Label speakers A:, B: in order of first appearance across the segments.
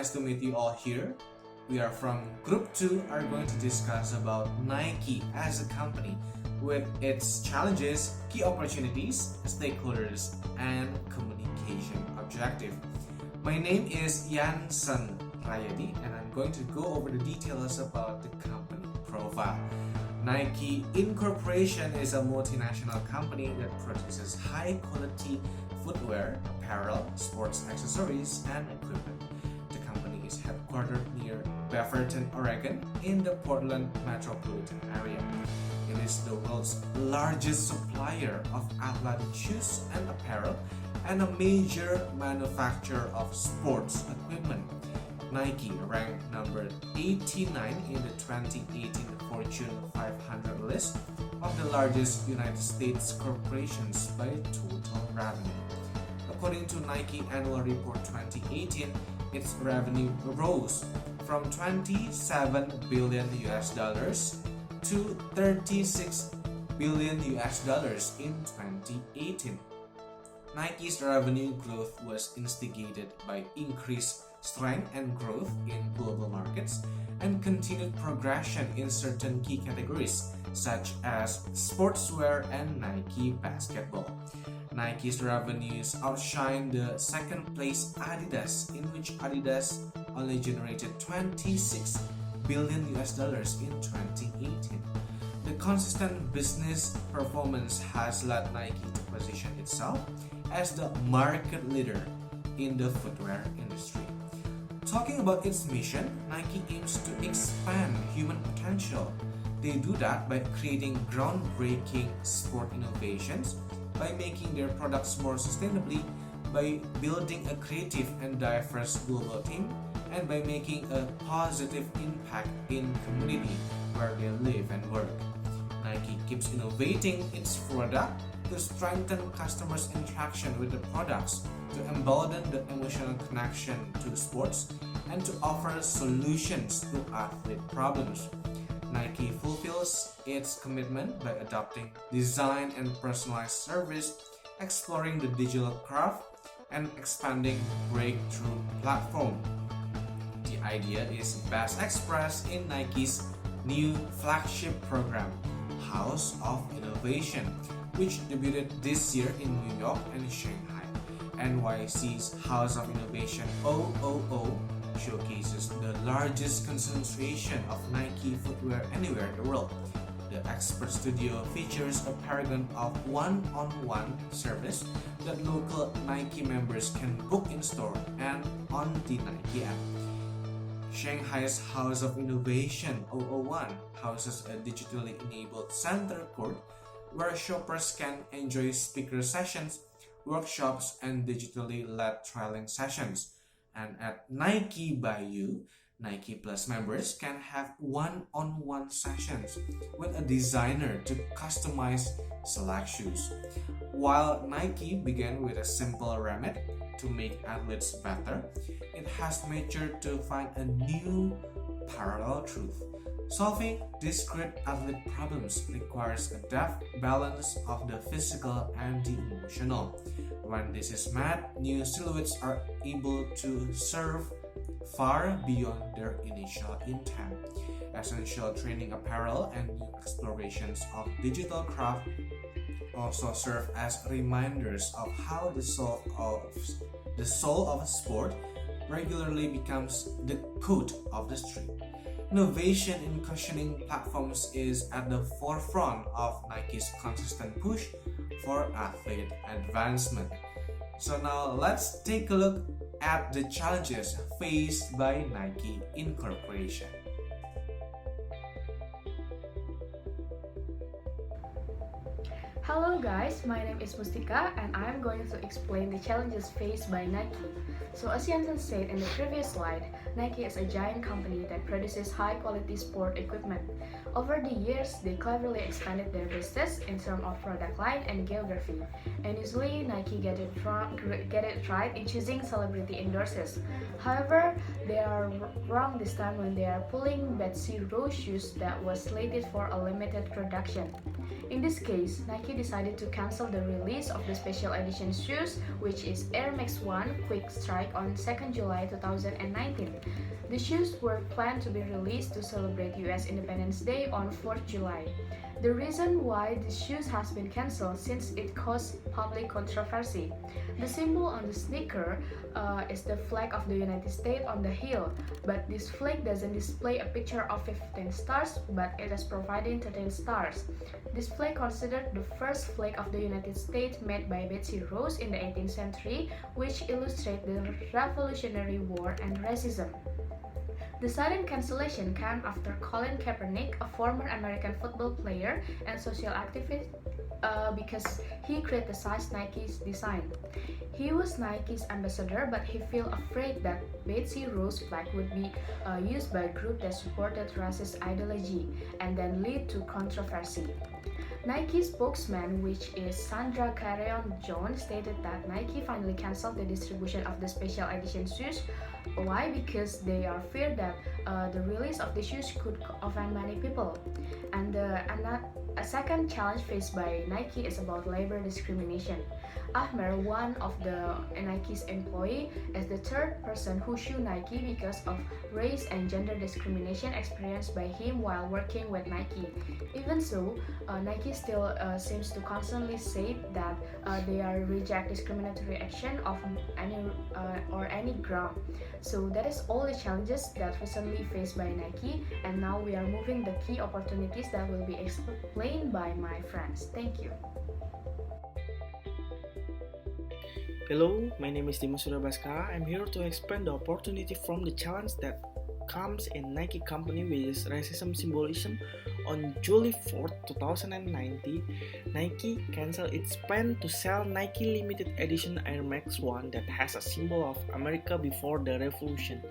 A: nice to meet you all here. We are from Group 2 are going to discuss about Nike as a company with its challenges, key opportunities, stakeholders, and communication objective. My name is Yansen Rayadi and I'm going to go over the details about the company profile. Nike Incorporation is a multinational company that produces high-quality footwear, apparel, sports accessories, and equipment. The company is headquartered near Beaverton, Oregon, in the Portland metropolitan area. It is the world's largest supplier of athletic shoes and apparel and a major manufacturer of sports equipment. Nike ranked number 89 in the 2018 Fortune 500 list of the largest United States corporations by total revenue. According to Nike Annual Report 2018, its revenue rose from $27 billion to $36 billion in 2018. Nike's revenue growth was instigated by increased strength and growth in global markets and continued progression in certain key categories such as sportswear and Nike basketball. Nike's revenues outshine the second place Adidas, in which Adidas only generated $26 billion in 2018. The consistent business performance has led Nike to position itself as the market leader in the footwear industry. Talking about its mission, Nike aims to expand human potential. They do that by creating groundbreaking sport innovations, by making their products more sustainably, by building a creative and diverse global team, and by making a positive impact in community where they live and work. Nike keeps innovating its product to strengthen customers' interaction with the products, to embolden the emotional connection to sports, and to offer solutions to athlete problems. Nike fulfills its commitment by adopting design and personalized service, exploring the digital craft, and expanding breakthrough platform. The idea is best expressed in Nike's new flagship program, House of Innovation, which debuted this year in New York and Shanghai. NYC's House of Innovation 000 showcases the largest concentration of Nike footwear anywhere in the world. The expert studio features a paragon of one-on-one service that local Nike members can book in store and on the Nike app. Shanghai's House of Innovation 001 houses a digitally enabled center court where shoppers can enjoy speaker sessions, workshops, and digitally led trialing sessions. And at Nike by You, Nike Plus members can have one-on-one sessions with a designer to customize select shoes. While Nike began with a simple remit to make athletes better, it has matured to find a new parallel truth. Solving discrete athlete problems requires a deft balance of the physical and the emotional. When this is met, new silhouettes are able to serve far beyond their initial intent. Essential training apparel and new explorations of digital craft also serve as reminders of how the soul of a sport regularly becomes the code of the street. Innovation in cushioning platforms is at the forefront of Nike's consistent push for athlete advancement. So now let's take a look at the challenges faced by Nike Incorporation.
B: Hello guys, my name is Mustika and I am going to explain the challenges faced by Nike. So as Yansen said in the previous slide, Nike is a giant company that produces high quality sport equipment. Over the years, they cleverly expanded their business in terms of product line and geography. And usually, Nike get it right in choosing celebrity endorsers. However, they are wrong this time when they are pulling Betsy Ross shoes that was slated for a limited production. In this case, Nike decided to cancel the release of the special edition shoes, which is Air Max 1 Quick Strike on 2nd July 2019. The shoes were planned to be released to celebrate US Independence Day on 4th July. The reason why the shoes has been cancelled since it caused public controversy. The symbol on the sneaker is the flag of the United States on the heel, but this flag doesn't display a picture of 15 stars, but it is providing 13 stars. This flag considered the first flag of the United States made by Betsy Ross in the 18th century, which illustrates the Revolutionary War and racism. The sudden cancellation came after Colin Kaepernick, a former American football player and social activist, because he criticized Nike's design. He was Nike's ambassador, but he felt afraid that Betsy Ross flag would be used by a group that supported racist ideology and then lead to controversy. Nike spokesman, which is Sandra Carreon Jones, stated that Nike finally canceled the distribution of the special edition shoes. Why? Because they are feared that the release of the shoes could offend many people. And a second challenge faced by Nike is about labor discrimination. Ahmer, one of the Nike's employee, is the third person who sued Nike because of race and gender discrimination experienced by him while working with Nike. Even so, Nike still seems to constantly say that they are reject discriminatory action of any ground. So that is all the challenges that recently faced by Nike, and now we are moving the key opportunities that will be explained by my friends. Thank you.
C: Hello, my name is Dimas Surya. I'm here to explain the opportunity from the challenge that comes in Nike company with racism symbolism. On July 4, 2019, Nike canceled its plan to sell Nike limited edition Air Max 1 that has a symbol of America before the Revolution.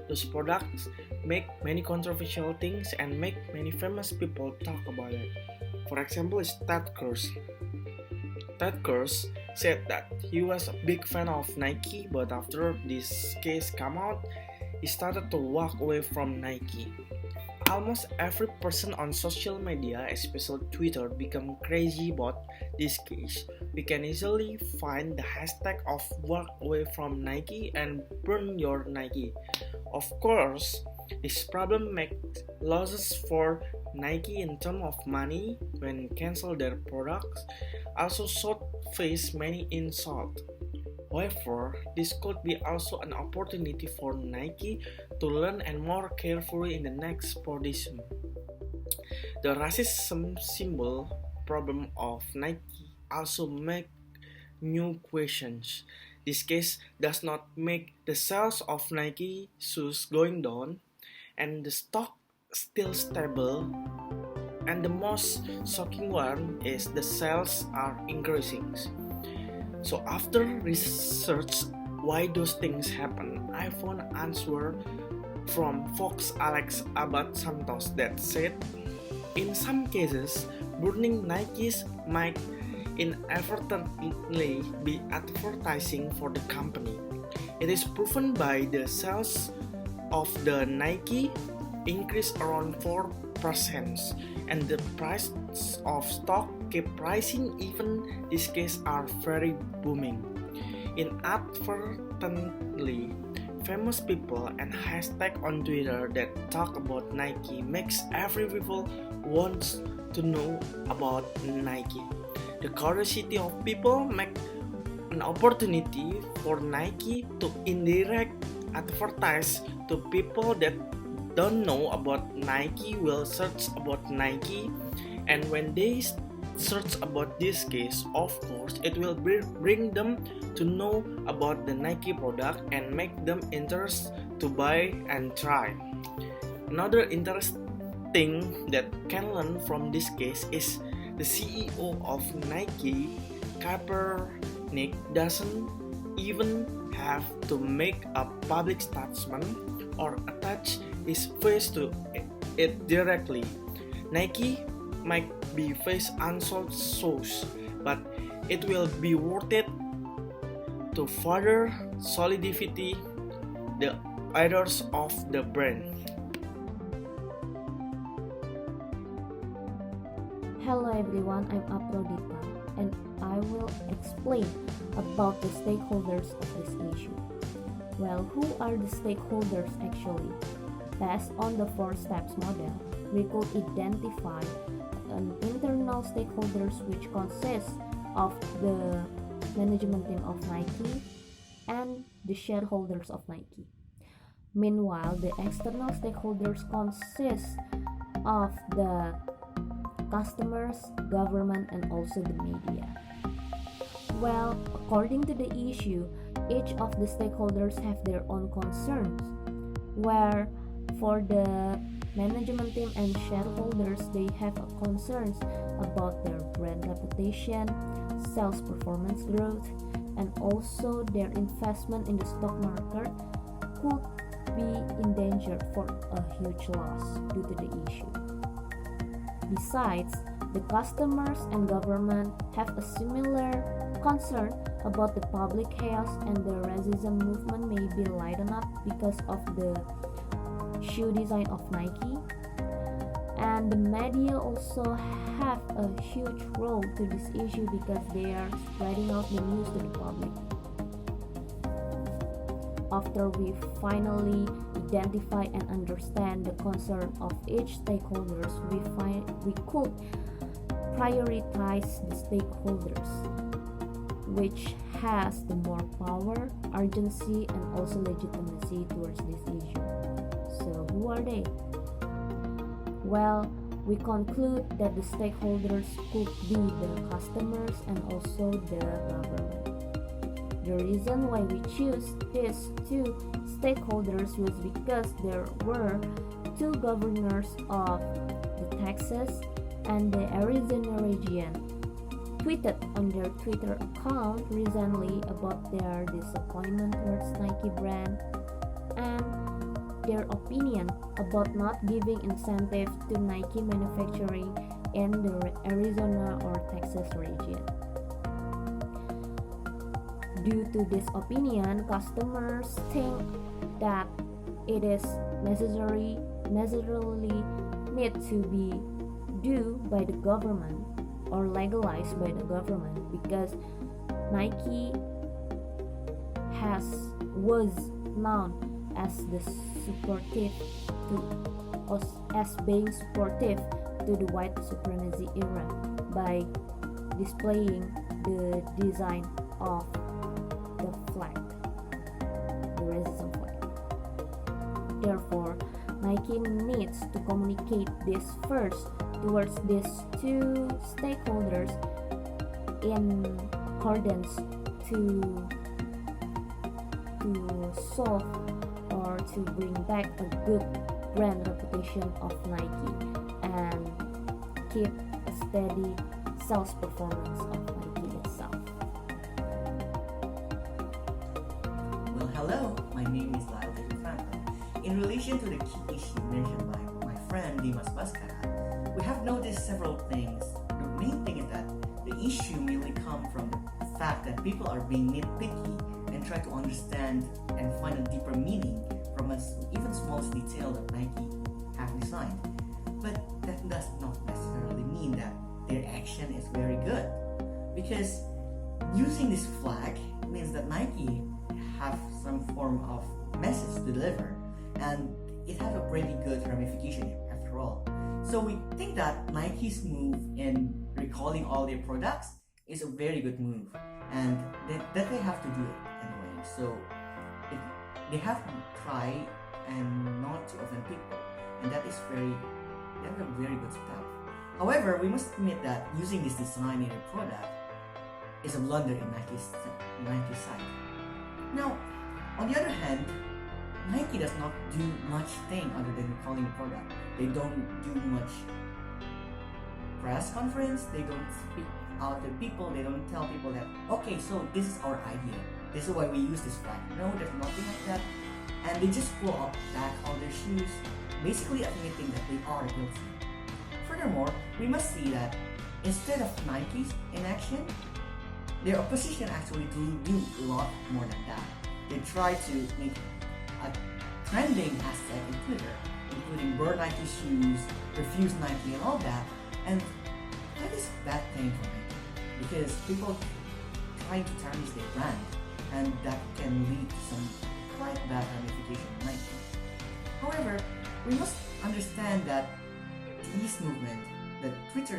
C: Those products make many controversial things and make many famous people talk about it. For example, is Ted Cruz. Ted Cruz said that he was a big fan of Nike, but after this case came out, he started to walk away from Nike. Almost every person on social media, especially Twitter, become crazy about this case. We can easily find the hashtag of walk away from Nike and burn your Nike. Of course, this problem makes losses for Nike in terms of money when cancel their products. Also should face many insults. However, this could be also an opportunity for Nike to learn and more carefully in the next production. The racism symbol problem of Nike also make new questions. This case does not make the sales of Nike shoes going down and the stock still stable, and the most shocking one is the sales are increasing. So after research why those things happen, I found answer from Fox Alex Abad Santos that said, in some cases, burning Nikes might inadvertently be advertising for the company. It is proven by the sales of the Nike increased around 4%, and the price of stock keep rising even these cases are very booming. Inadvertently, famous people and hashtag on Twitter that talk about Nike makes every people wants to know about Nike. The curiosity of people make an opportunity for Nike to indirect advertise to people that don't know about Nike will search about Nike, and when they search about this case, of course it will bring them to know about the Nike product and make them interested to buy and try. Another interesting thing that can learn from this case is the CEO of Nike, Kaepernick, doesn't even have to make a public statement or attach his face to it directly. Nike might be face unsolved souls, but it will be worth it to further solidify the ethos of the brand.
D: Hello everyone, I'm Aphrodita and I will explain about the stakeholders of this issue. Well, who are the stakeholders actually? Based on the 4 steps model, we could identify an internal stakeholders which consists of the management team of Nike and the shareholders of Nike. Meanwhile, the external stakeholders consist of the customers, government, and also the media. Well, according to the issue, each of the stakeholders have their own concerns, where for the management team and shareholders, they have concerns about their brand reputation, sales performance growth, and also their investment in the stock market could be endangered for a huge loss due to the issue. Besides, the customers and government have a similar concern about the public health, and the racism movement may be lightened up because of the shoe design of Nike. And the media also have a huge role to this issue because they are spreading out the news to the public. After we finally identify and understand the concern of each stakeholders, we could prioritize the stakeholders which has the more power, urgency, and also legitimacy towards this issue. So who are they? Well, we conclude that the stakeholders could be the customers and also the government. The reason why we choose these 2 stakeholders was because there were 2 governors of the Texas and the Arizona region tweeted on their Twitter account recently about their disappointment towards Nike brand and their opinion about not giving incentive to Nike manufacturing in the Arizona or Texas region. Due to this opinion, customers think that it is necessarily need to be due by the government or legalized by the government because Nike was known as the supportive as being supportive to the white supremacy era by displaying the design of the flag, the racism flag. Therefore, Nike needs to communicate this first towards these 2 stakeholders in accordance to solve or to bring back a good brand reputation of Nike and keep a steady sales performance of Nike itself.
E: Well, hello, my name is Lael Tejo. In relation to the key issue mentioned by my friend Dimas Surya, we have noticed several things. The main thing is that the issue mainly comes from the fact that people are being nitpicky and try to understand and find a deeper meaning from an even smallest detail that Nike have designed. But that does not necessarily mean that their action is very good, because using this flag means that Nike have some form of message to deliver, and it has a pretty good ramification after all. So we think that Nike's move in recalling all their products is a very good move, and that they have to do it anyway. So they have to try and not to offend people, and that's a very good step. However, we must admit that using this design in a product is a blunder in Nike's side. Now, on the other hand, Nike does not do much thing other than recalling the product. They don't do much press conference. They don't speak out to people. They don't tell people that, okay, so this is our idea. This is why we use this flag. No, there's nothing like that. And they just pull up back on their shoes, basically admitting that they are guilty. For Furthermore, we must see that instead of Nike's inaction, their opposition actually do a lot more than that. They try to make a trending hashtag in Twitter, including burn Nike shoes, refuse Nike, and all that. And that is a bad thing for Nike because people trying to tarnish their brand, and that can lead to some quite bad ramification in Nike. However, we must understand that this movement, the Twitter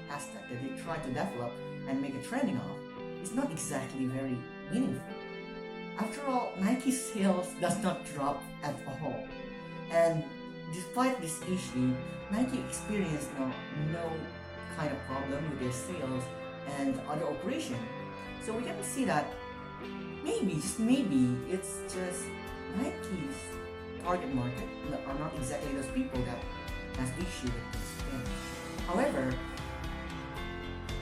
E: hashtag that they try to develop and make a trending of, is not exactly very meaningful. After all, Nike sales does not drop at all. And despite this issue, Nike experienced no kind of problem with their sales and other operation. So we can see that maybe, just maybe, it's just Nike's target market are not exactly those people that has issue with this thing. However,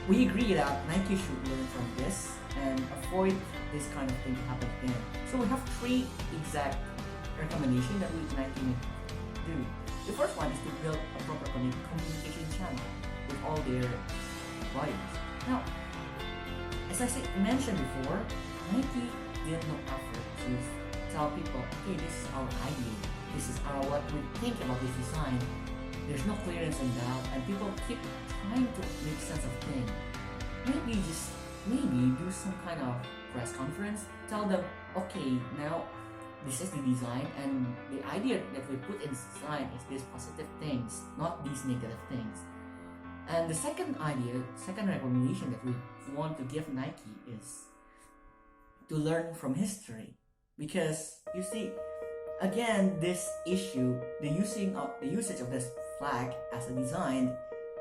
E: we agree that Nike should learn from this and avoid this kind of thing to happen again. So we have 3 exact recommendations that Nike may do. The first one is to build a proper communication channel with all their buyers. Now, as I mentioned before, Nike did no effort to tell people, okay, this is our idea, this is what we think about this design. There's no clearance on that, and people keep trying to make sense of things. Maybe do some kind of press conference, tell them, okay, now this is the design, and the idea that we put in design is these positive things, not these negative things. And the second recommendation that we want to give Nike is to learn from history. Because you see, again, this issue, the usage of this flag as a design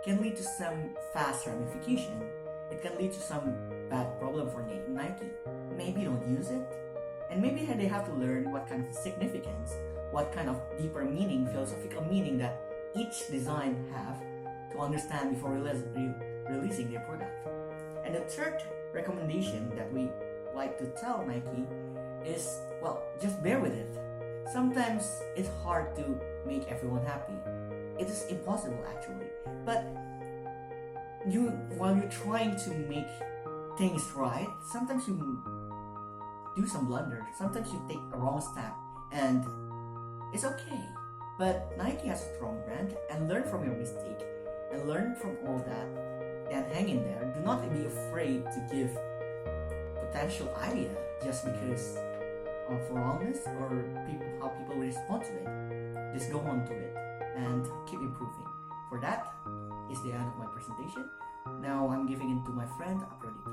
E: can lead to some fast ramification. It can lead to some bad problem for Nike. Maybe don't use it, and maybe they have to learn what kind of significance, what kind of deeper meaning, philosophical meaning that each design have to understand before releasing their product. And the third recommendation that we like to tell Nike is, well, just bear with it. Sometimes it's hard to make everyone happy. It is impossible actually. But while you're trying to make things right, sometimes you do some blunders. Sometimes you take a wrong step, and it's okay. But Nike has a strong brand, and learn from your mistake, and learn from all that, and hang in there. Do not be afraid to give potential idea just because of wrongness or how people respond to it. Just go on to it and keep improving. For that is the end of my presentation. Now I'm giving it to my friend Aphrodita.